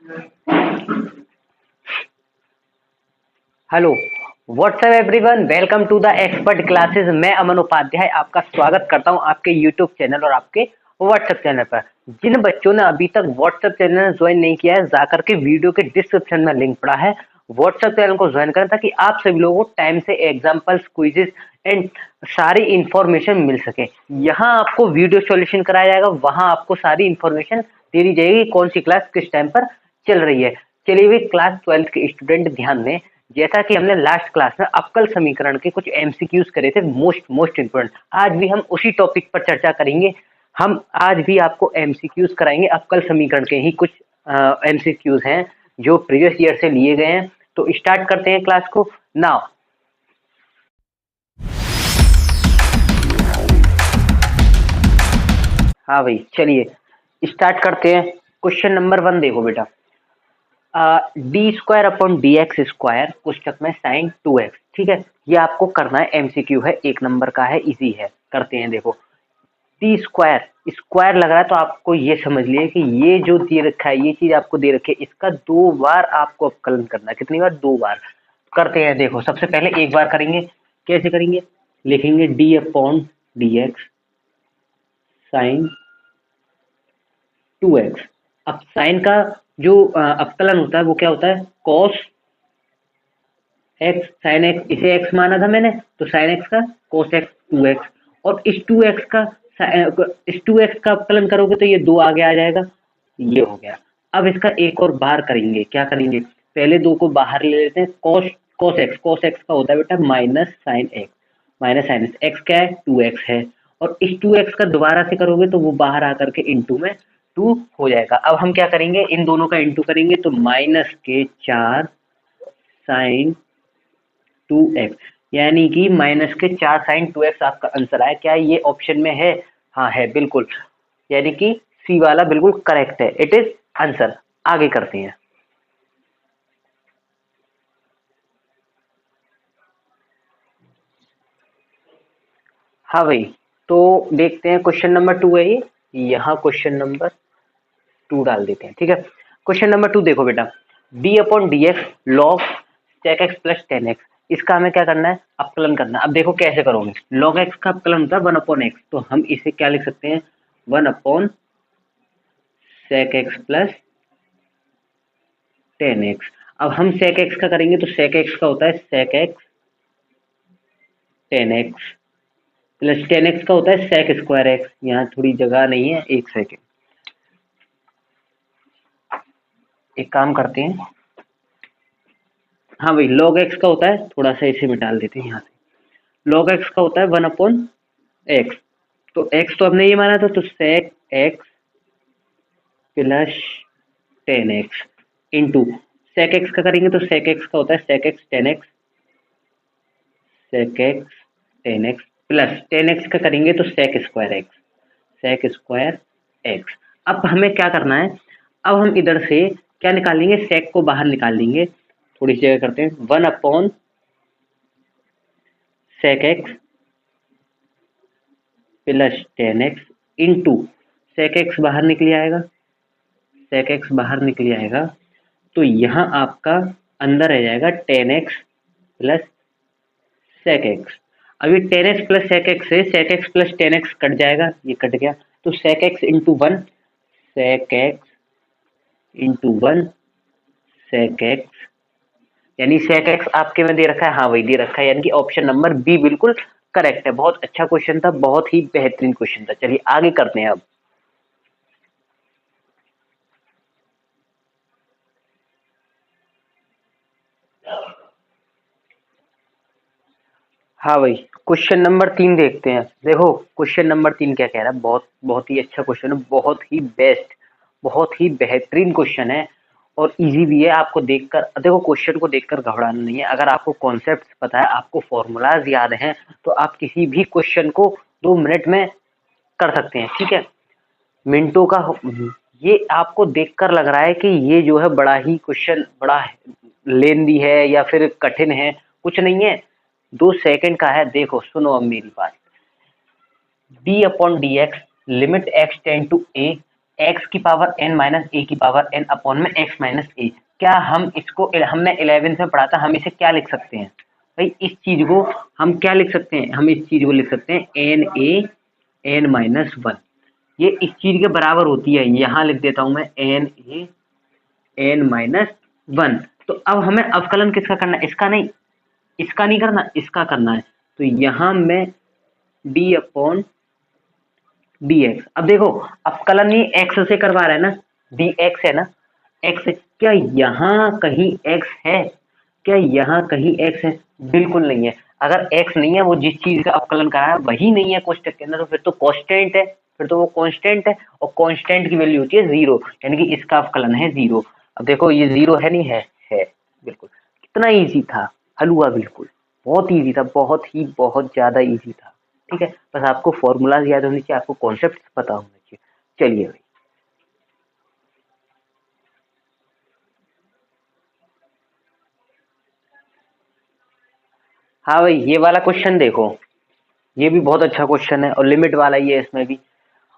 Hello, what's up everyone, welcome to the expert classes. मैं अमन उपाध्याय आपका स्वागत करता हूं आपके यूट्यूब चैनल और आपके व्हाट्सएप चैनल पर। जिन बच्चों ने अभी तक व्हाट्सएप चैनल ज्वाइन नहीं किया है, जाकर के वीडियो के डिस्क्रिप्शन में लिंक पड़ा है, व्हाट्सएप चैनल को ज्वाइन करें ताकि आप सभी लोगों को टाइम से एग्जाम्पल्स, क्विजेस एंड सारी इंफॉर्मेशन मिल सके। यहाँ आपको वीडियो सॉल्यूशन कराया जाएगा, वहां आपको सारी इंफॉर्मेशन दे दी जाएगी कौन सी क्लास किस टाइम पर चल रही है। चलिए भी क्लास 12th के स्टूडेंट ध्यान दें। जैसा कि हमने लास्ट क्लास में अवकल समीकरण के कुछ एमसीक्यूज करे थे, मोस्ट इंपोर्टेंट, आज भी हम उसी टॉपिक पर चर्चा करेंगे। हम आज भी आपको एमसीक्यूज कराएंगे, अवकल समीकरण के ही कुछ एमसीक्यूज हैं जो प्रीवियस ईयर से लिए गए हैं। तो स्टार्ट करते हैं क्लास को नाउ। हाँ भाई, चलिए स्टार्ट करते हैं। क्वेश्चन नंबर 1 देखो बेटा, D square upon D x square पुस्तक में साइन 2x, ठीक है। ये आपको करना है, एमसीक्यू है, 1 नंबर का है, इजी है। करते हैं। देखो डी स्क्वायर स्क्वायर लग रहा है तो आपको ये समझ लिए कि ये जो दे रखा है, ये चीज आपको दे रखी है, इसका 2 बार आपको अवकलन करना है। कितनी बार? 2 बार। करते हैं। देखो सबसे पहले 1 बार करेंगे। कैसे करेंगे? लिखेंगे D upon D X sine 2x। अब साइन का जो अवकलन होता है वो क्या होता है? Cos x sine x. इसे एक्स माना था मैंने, तो साइन एक्स का कॉस एक्स 2x। और इस 2x का अवकलन करोगे तो ये 2 आगे आ जाएगा, ये हो गया। अब इसका एक और बार करेंगे। क्या करेंगे? पहले 2 को बाहर ले लेते हैं। कॉस एक्स का होता है बेटा minus sine x. Minus sine x क्या है? 2x है। और इस 2x का दोबारा से करोगे तो वो बाहर आकर के इंटू में 2 हो जाएगा। अब हम क्या करेंगे? इन दोनों का इंटू करेंगे तो माइनस के 4 साइन 2x, यानी कि माइनस के 4 साइन 2x आपका आंसर आया। क्या ये ऑप्शन में है? हाँ है, बिल्कुल। यानी कि सी वाला बिल्कुल करेक्ट है, इट इज आंसर। आगे करते हैं। हाँ भाई, तो देखते हैं। क्वेश्चन नंबर 2 है ये, यहाँ क्वेश्चन नंबर 2 डाल देते हैं, ठीक है। क्वेश्चन नंबर 2 देखो बेटा, D upon D X log sec X plus 10x, इसका हमें क्या करना है? अवकलन करना है। अब देखो कैसे करोगे। लॉग एक्स का अवकलन होता है 1 अपॉन एक्स, तो हम इसे क्या लिख सकते हैं? 1 upon sec X plus 10x। अब हम सेक एक्स का करेंगे तो सेक एक्स का होता है सेक एक्स 10x प्लस 10x का होता है सेक स्क्वायर एक्स। यहाँ थोड़ी जगह नहीं है, 1 सेकेंड। एक काम करते हैं, हाँ भाई, log x का होता है, थोड़ा सा इसे मिटा देते हैं यहाँ से। log x का होता है 1 अपॉन एक्स। तो x तो हमने ये माना था, तो sec x plus 10x into sec x का करेंगे तो sec x का होता है sec x 10x, sec x 10x plus 10x का करेंगे तो sec square x, sec square x। अब हमें क्या करना है? अब हम इधर से क्या निकालेंगे? sec को बाहर निकाल लेंगे। थोड़ी सी जगह करते हैं। 1 upon sec x plus 10x into sec x बाहर निकल आएगा, sec x बाहर निकल आएगा, तो यहाँ आपका अंदर रह जाएगा 10x प्लस sec x। अब ये 10x प्लस sec x से sec x plus 10x cut जाएगा, ये कट गया, तो sec x into 1 sec x into 1 sec x, यानी sec x आपके में दे रखा है। हाँ वही दे रखा है, यानी कि ऑप्शन नंबर बी बिल्कुल करेक्ट है। बहुत अच्छा क्वेश्चन था, बहुत ही बेहतरीन क्वेश्चन था। चलिए आगे करते हैं अब। हाँ भाई, क्वेश्चन नंबर 3 देखते हैं। देखो क्वेश्चन नंबर 3 क्या कह रहा है। बहुत बहुत ही अच्छा क्वेश्चन है, बहुत ही बेस्ट, बहुत ही बेहतरीन क्वेश्चन है और इजी भी है। आपको देखकर, देखो क्वेश्चन को देखकर घबराना नहीं है। अगर आपको कॉन्सेप्ट पता है, आपको फॉर्मूलाज याद हैं, तो आप किसी भी क्वेश्चन को 2 मिनट में कर सकते हैं, ठीक है। मिनटों का ये आपको देखकर लग रहा है कि ये जो है बड़ा ही क्वेश्चन, बड़ा लेंदी है या फिर कठिन है, कुछ नहीं है, 2 सेकंड का है। देखो सुनो अब मेरी बात। D upon D X limit X tend to A X की पावर एन माइनस ए की पावर एन अपॉन में एक्स माइनस ए। क्या हम इसको, हमने 11th में पढ़ा था, हम इसे क्या लिख सकते हैं भाई, इस चीज को हम क्या लिख सकते हैं, हम इस चीज को लिख सकते हैं N A N minus one. ये इस चीज के बराबर होती है, यहाँ लिख देता हूं मैं N A N minus one. तो अब हमें अवकलन किसका करना है, इसका नहीं करना, इसका करना है। तो यहां मैं डी अपॉन डी एक्स, अब देखो अवकलन ये एक्स से करवा रहा है ना, डी एक्स है ना, एक्स। क्या यहाँ कहीं एक्स है, क्या यहाँ कहीं एक्स है? बिल्कुल नहीं है। अगर एक्स नहीं है, वो जिस चीज का अवकलन करा है वही नहीं है कोष्टक के अंदर, तो फिर तो कांस्टेंट है, फिर तो वो कांस्टेंट है, और कांस्टेंट की वैल्यू होती है जीरो, यानी कि इसका अवकलन है जीरो। अब देखो ये जीरो है, नहीं है बिल्कुल। कितना इजी था, हल हुआ बिल्कुल, बहुत इजी था, बहुत ज्यादा इजी था। ठीक है, बस आपको फॉर्मूलाज याद होने चाहिए, आपको कॉन्सेप्ट पता होना चाहिए। चलिए भाई, हाँ भाई, ये वाला क्वेश्चन देखो, ये भी बहुत अच्छा क्वेश्चन है, और लिमिट वाला ही है इसमें भी।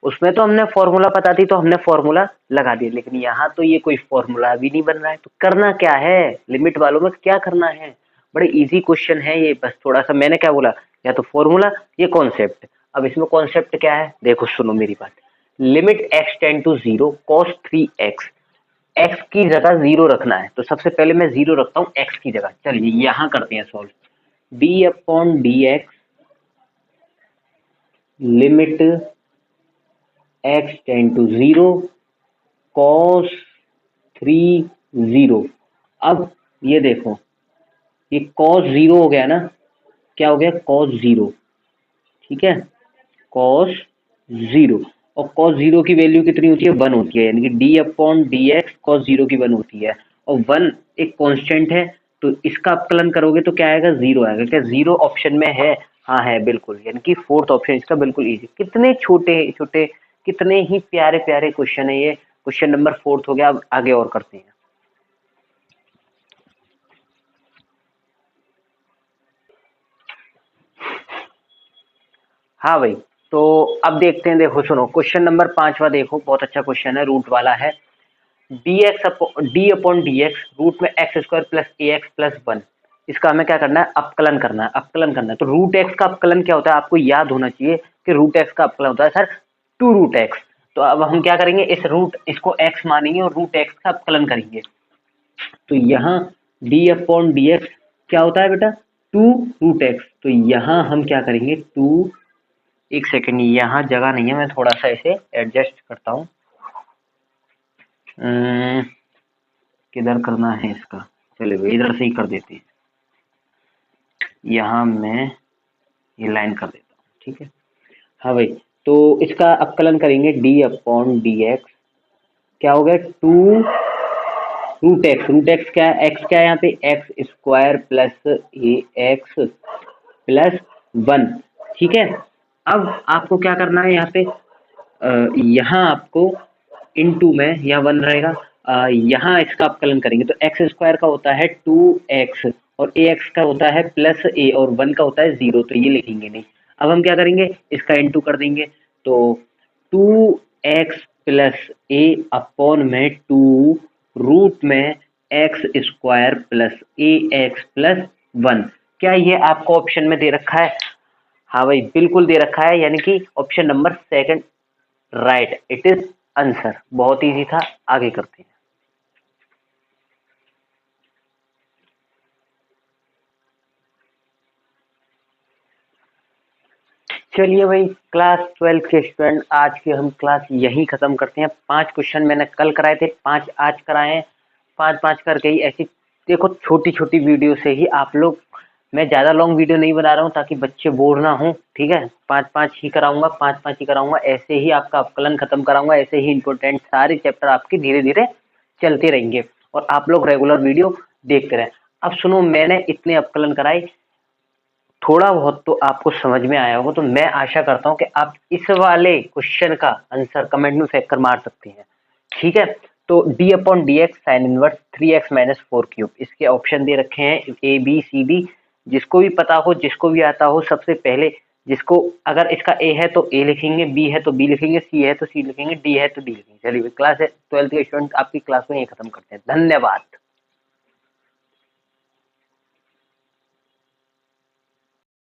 उसमें तो हमने फॉर्मूला पता थी तो हमने फॉर्मूला लगा दिया, लेकिन यहाँ तो ये कोई फॉर्मूला भी नहीं बन रहा है। तो करना क्या है, लिमिट वालों में क्या करना है, बड़े इजी क्वेश्चन है ये। बस थोड़ा सा मैंने क्या बोला, या तो फॉर्मूला ये कॉन्सेप्ट। अब इसमें कॉन्सेप्ट क्या है, देखो सुनो मेरी बात। Limit X tend to zero cos 3x, X की जगह जीरो रखना है, तो सबसे पहले मैं जीरो रखता हूँ एक्स की जगह। चलिए यहाँ करते हैं सॉल्व। D upon D X limit X tend to zero cos 3 zero. अब ये देखो, ये कॉस जीरो हो गया ना, क्या हो गया, कॉस जीरो। ठीक है, कॉस जीरो, और कॉस जीरो की वैल्यू कितनी होती है, वन होती है, यानी कि D upon D x cos zero की वन होती है, और वन एक कांस्टेंट है, तो इसका अपकलन करोगे तो क्या आएगा, जीरो आएगा। क्या जीरो ऑप्शन में है? हाँ है बिल्कुल, यानी कि फोर्थ ऑप्शन इसका बिल्कुल इजी। कितने छोटे छोटे, कितने ही प्यारे प्यारे क्वेश्चन है ये। क्वेश्चन नंबर फोर्थ हो गया। अब आगे और करते हैं। हाँ भाई, तो अब देखते हैं, देखो सुनो, क्वेश्चन नंबर पांचवा देखो, बहुत अच्छा क्वेश्चन है, रूट वाला है। D upon D X root में X square plus A X plus one, इसका हमें क्या करना है, अपकलन करना है, अपकलन करना है। तो रूट एक्स का अपकलन क्या होता है, आपको याद होना चाहिए कि रूट एक्स का अपकलन होता है सर टू रूट एक्स। तो अब हम क्या करेंगे, इस रूट इसको एक्स मानेंगे और रूट एक्स का अपकलन करेंगे। तो यहाँ डी अपॉन डी एक्स क्या होता है बेटा, टू रूट एक्स। तो यहाँ हम क्या करेंगे, टू, एक सेकेंड, यहाँ जगह नहीं है, मैं थोड़ा सा इसे एडजस्ट करता हूँ। किधर करना है इसका, चलिए भाई इधर से ही कर देते हैं। यहाँ मैं ये लाइन कर देता हूँ, ठीक है। हाँ भाई, तो इसका अपकलन करेंगे, डी अपॉन डी एक्स क्या हो गया, two root X. Root X क्या है, एक्स क्या है यहाँ पे, X square plus A X plus one. ठीक है, अब आपको क्या करना है यहाँ पे, यहाँ आपको इनटू में या वन रहेगा, यहाँ इसका अपकलन करेंगे तो एक्स स्क्वायर का होता है 2x, और ए एक्स का होता है प्लस ए, और वन का होता है जीरो, तो ये लिखेंगे नहीं। अब हम क्या करेंगे, इसका इनटू कर देंगे, तो 2x प्लस ए अपॉन में टू रूट में X square plus A X plus one. क्या ये आपको ऑप्शन में दे रखा है? हाँ भाई बिल्कुल दे रखा है, यानी कि option number second right, it is answer. बहुत इजी था, आगे करते हैं। चलिए भाई, क्लास 12 के स्टूडेंट, आज की हम क्लास यहीं खत्म करते हैं। 5 क्वेश्चन मैंने कल कराए थे, 5 आज कराए हैं, 5-5 करके ही ऐसी देखो छोटी छोटी वीडियो से ही आप लोग, मैं ज्यादा लॉन्ग वीडियो नहीं बना रहा हूँ ताकि बच्चे बोर ना हो। ठीक है, 5-5 ही कराऊंगा, 5-5 ही कराऊंगा, ऐसे ही आपका अपकलन खत्म कराऊंगा, ऐसे ही इंपॉर्टेंट सारे चैप्टर आपके धीरे धीरे चलते रहेंगे, और आप लोग रेगुलर वीडियो देखते रहें। अब सुनो, मैंने इतने अपकलन कराए, थोड़ा बहुत तो आपको समझ में आया होगा, तो मैं आशा करता हूं कि आप इस वाले क्वेश्चन का आंसर कमेंट में फेंक कर मार सकते हैं। ठीक है, तो D upon D X sine inverse 3x minus 4 cube, इसके ऑप्शन दे रखे हैं A B C D। जिसको भी पता हो, जिसको भी आता हो, सबसे पहले जिसको अगर इसका ए है तो ए लिखेंगे, बी है तो बी लिखेंगे, सी है तो सी लिखेंगे, डी है तो डी लिखेंगे। चलिए क्लास है 12th के स्टूडेंट, आपकी क्लास में ये खत्म करते हैं। धन्यवाद।